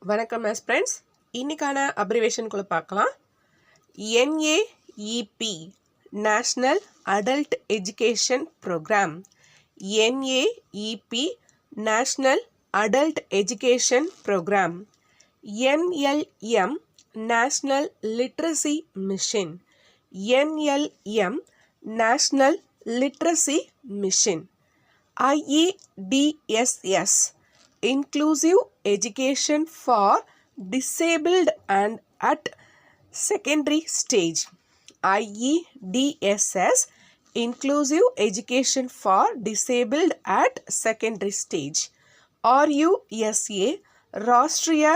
வணக்கம் maze friends. இன்னைக்கான அப்ரிவேஷனுக்குள்ள பார்க்கலாம். NAEP national adult education programme. NAEP national adult education programme. NLM national literacy mission. NLM national literacy mission. IEDSS Inclusive Education for Disabled and at Secondary Stage. IEDSS Inclusive Education for Disabled at Secondary Stage. RUSA Rashtriya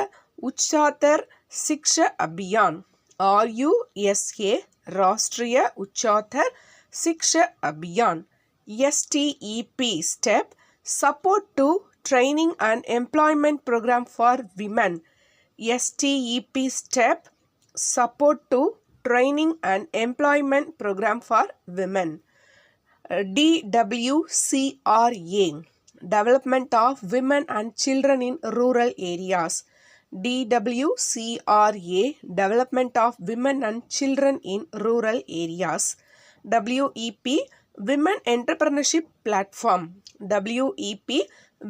Uchchatar Shiksha Abhiyan. RUSA Rashtriya Uchchatar Shiksha Abhiyan. STEP STEP Support to Training and Employment Program for Women. STEP STEP Support to Training and Employment Program for Women. DWCRA Development of Women and Children in Rural Areas. DWCRA Development of Women and Children in Rural Areas. WEP Women Entrepreneurship Platform. WEP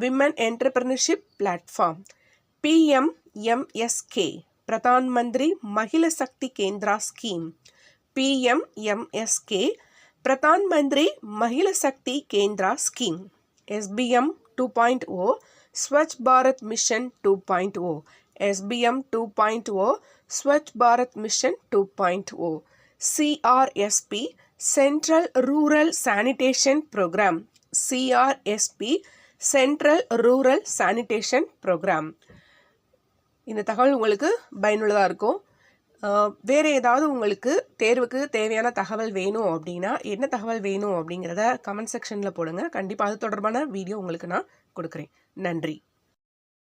Women Entrepreneurship Platform. PMMSK Pradhan Mantri Mahila Shakti Kendra Scheme. PMMSK Pradhan Mantri Mahila Shakti Kendra Scheme. SBM 2.0 Swachh Bharat Mission 2.0. SBM 2.0 Swachh Bharat Mission 2.0. CRSP Central Rural Sanitation Program. CRSP Central Rural Sanitation Program. இந்த தகவல் உங்களுக்கு பயனுள்ளதாக இருக்கும். வேறு ஏதாவது உங்களுக்கு தேர்வுக்கு தேவையான தகவல் வேணும் அப்படின்னா என்ன தகவல் வேணும் அப்படிங்கிறத கமெண்ட் செக்ஷனில் போடுங்க. கண்டிப்பாக அது தொடர்பான வீடியோ உங்களுக்கு நான் கொடுக்குறேன். நன்றி.